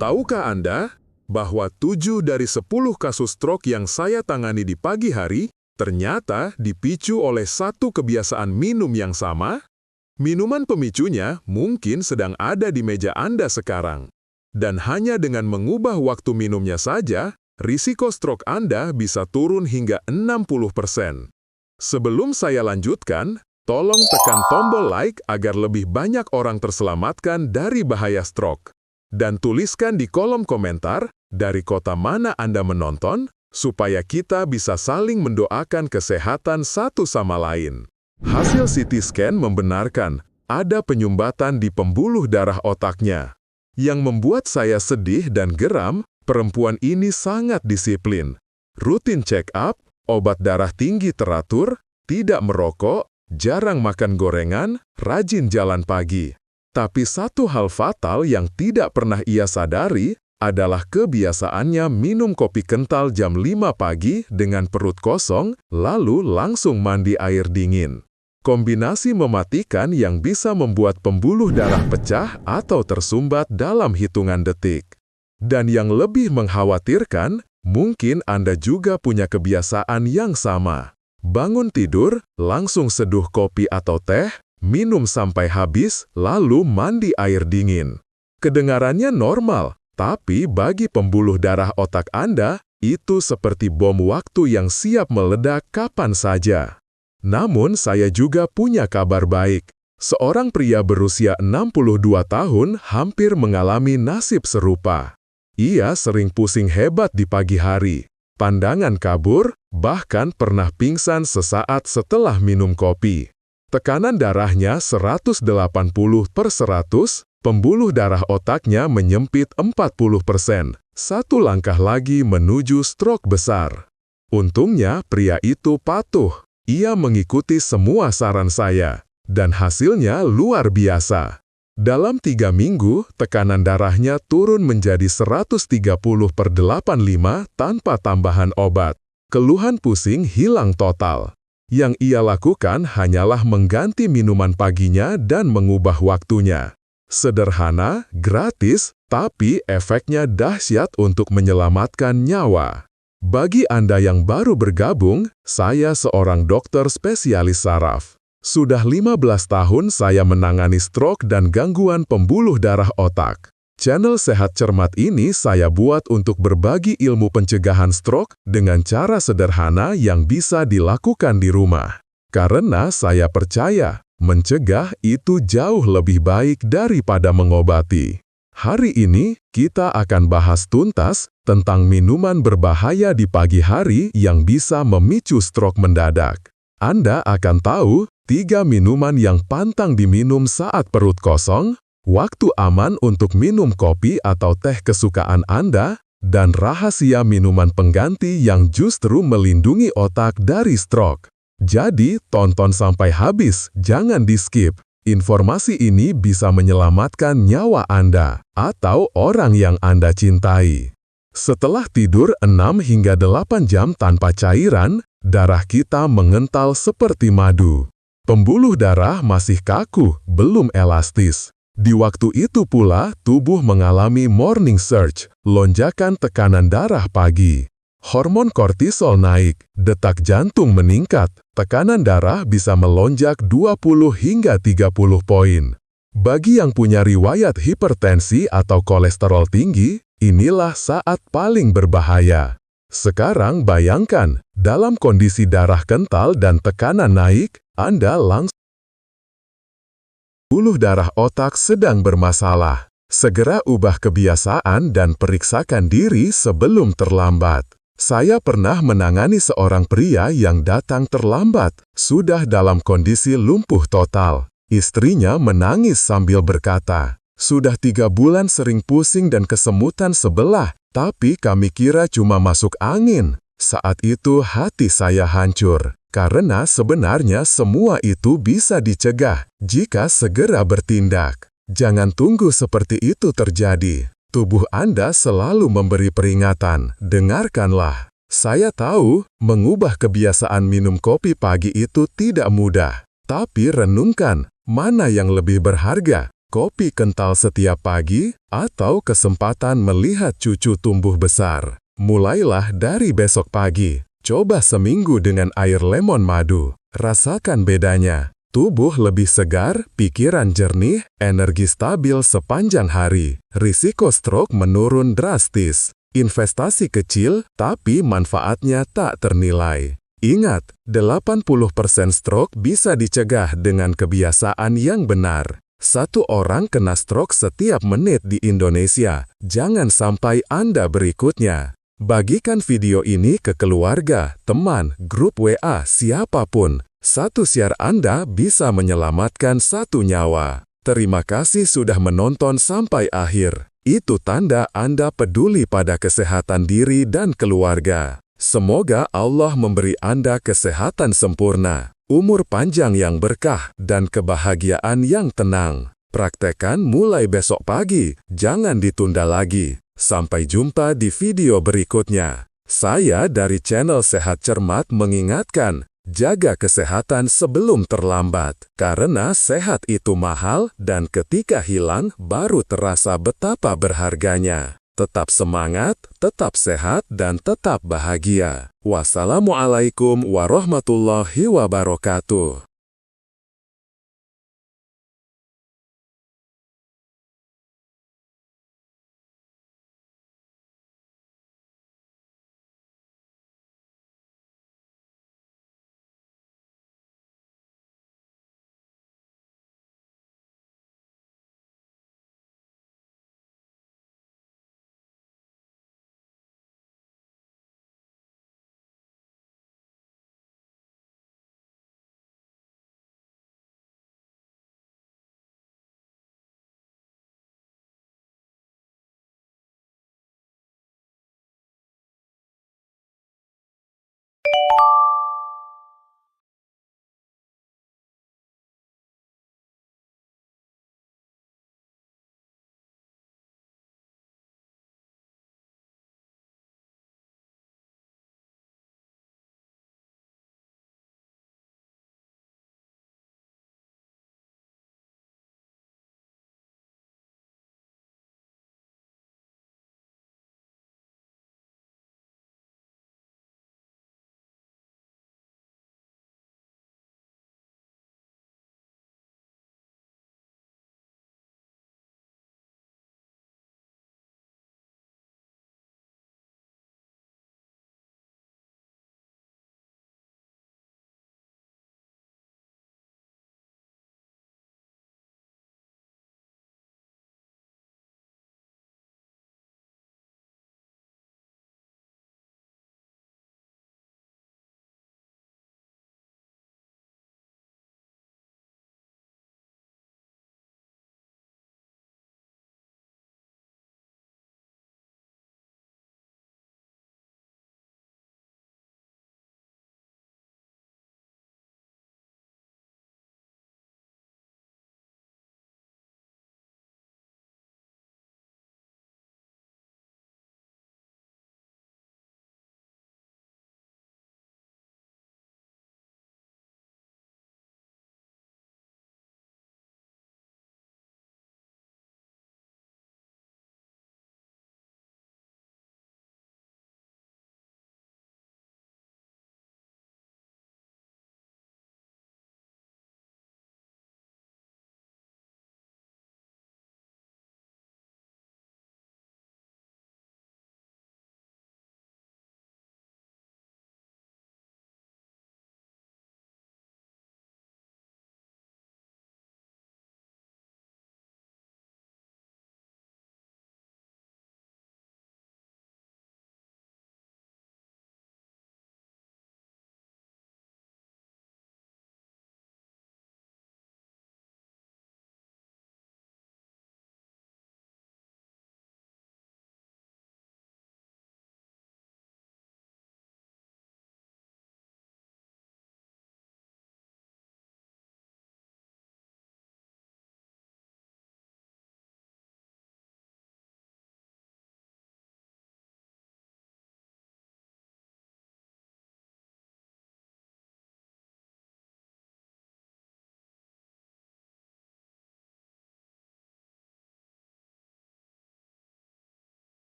Tahukah Anda bahwa 7 dari 10 kasus stroke yang saya tangani di pagi hari ternyata dipicu oleh satu kebiasaan minum yang sama? Minuman pemicunya mungkin sedang ada di meja Anda sekarang. Dan hanya dengan mengubah waktu minumnya saja, risiko stroke Anda bisa turun hingga 60%. Sebelum saya lanjutkan, tolong tekan tombol like agar lebih banyak orang terselamatkan dari bahaya stroke. Dan tuliskan di kolom komentar dari kota mana Anda menonton, supaya kita bisa saling mendoakan kesehatan satu sama lain. Hasil CT scan membenarkan ada penyumbatan di pembuluh darah otaknya. Yang membuat saya sedih dan geram, perempuan ini sangat disiplin. Rutin check up, obat darah tinggi teratur, tidak merokok, jarang makan gorengan, rajin jalan pagi. Tapi satu hal fatal yang tidak pernah ia sadari adalah kebiasaannya minum kopi kental jam 5 pagi dengan perut kosong, lalu langsung mandi air dingin. Kombinasi mematikan yang bisa membuat pembuluh darah pecah atau tersumbat dalam hitungan detik. Dan yang lebih mengkhawatirkan, mungkin Anda juga punya kebiasaan yang sama. Bangun tidur, langsung seduh kopi atau teh, minum sampai habis, lalu mandi air dingin. Kedengarannya normal, tapi bagi pembuluh darah otak Anda, itu seperti bom waktu yang siap meledak kapan saja. Namun saya juga punya kabar baik. Seorang pria berusia 62 tahun hampir mengalami nasib serupa. Ia sering pusing hebat di pagi hari, pandangan kabur, bahkan pernah pingsan sesaat setelah minum kopi. Tekanan darahnya 180/100, pembuluh darah otaknya menyempit 40%. Satu langkah lagi menuju stroke besar. Untungnya pria itu patuh. Ia mengikuti semua saran saya, dan hasilnya luar biasa. Dalam 3 minggu, tekanan darahnya turun menjadi 130/85 tanpa tambahan obat. Keluhan pusing hilang total. Yang ia lakukan hanyalah mengganti minuman paginya dan mengubah waktunya. Sederhana, gratis, tapi efeknya dahsyat untuk menyelamatkan nyawa. Bagi Anda yang baru bergabung, saya seorang dokter spesialis saraf. Sudah 15 tahun saya menangani stroke dan gangguan pembuluh darah otak. Channel Sehat Cermat ini saya buat untuk berbagi ilmu pencegahan stroke dengan cara sederhana yang bisa dilakukan di rumah. Karena saya percaya, mencegah itu jauh lebih baik daripada mengobati. Hari ini, kita akan bahas tuntas tentang minuman berbahaya di pagi hari yang bisa memicu stroke mendadak. Anda akan tahu 3 minuman yang pantang diminum saat perut kosong, waktu aman untuk minum kopi atau teh kesukaan Anda, dan rahasia minuman pengganti yang justru melindungi otak dari stroke. Jadi, tonton sampai habis, jangan di-skip. Informasi ini bisa menyelamatkan nyawa Anda atau orang yang Anda cintai. Setelah tidur 6 hingga 8 jam tanpa cairan, darah kita mengental seperti madu. Pembuluh darah masih kaku, belum elastis. Di waktu itu pula, tubuh mengalami morning surge, lonjakan tekanan darah pagi. Hormon kortisol naik, detak jantung meningkat, tekanan darah bisa melonjak 20 hingga 30 poin. Bagi yang punya riwayat hipertensi atau kolesterol tinggi, inilah saat paling berbahaya. Sekarang bayangkan, dalam kondisi darah kental dan tekanan naik, Anda langsung pembuluh darah otak sedang bermasalah. Segera ubah kebiasaan dan periksakan diri sebelum terlambat. Saya pernah menangani seorang pria yang datang terlambat, sudah dalam kondisi lumpuh total. Istrinya menangis sambil berkata, "Sudah 3 bulan sering pusing dan kesemutan sebelah, tapi kami kira cuma masuk angin." Saat itu hati saya hancur. Karena sebenarnya semua itu bisa dicegah jika segera bertindak. Jangan tunggu seperti itu terjadi. Tubuh Anda selalu memberi peringatan. Dengarkanlah. Saya tahu, mengubah kebiasaan minum kopi pagi itu tidak mudah. Tapi renungkan, mana yang lebih berharga? kopi kental setiap pagi, atau kesempatan melihat cucu tumbuh besar. Mulailah dari besok pagi. Coba seminggu dengan air lemon madu. Rasakan bedanya. Tubuh lebih segar, pikiran jernih, energi stabil sepanjang hari. Risiko stroke menurun drastis. Investasi kecil, tapi manfaatnya tak ternilai. Ingat, 80% stroke bisa dicegah dengan kebiasaan yang benar. 1 orang kena stroke setiap menit di Indonesia. Jangan sampai Anda berikutnya. Bagikan video ini ke keluarga, teman, grup WA, siapapun. 1 share Anda bisa menyelamatkan 1 nyawa. Terima kasih sudah menonton sampai akhir. Itu tanda Anda peduli pada kesehatan diri dan keluarga. Semoga Allah memberi Anda kesehatan sempurna, umur panjang yang berkah, dan kebahagiaan yang tenang. Praktekkan mulai besok pagi, jangan ditunda lagi. Sampai jumpa di video berikutnya. Saya dari channel Sehat Cermat mengingatkan, jaga kesehatan sebelum terlambat, karena sehat itu mahal dan ketika hilang baru terasa betapa berharganya. Tetap semangat, tetap sehat, dan tetap bahagia. Wassalamualaikum warahmatullahi wabarakatuh.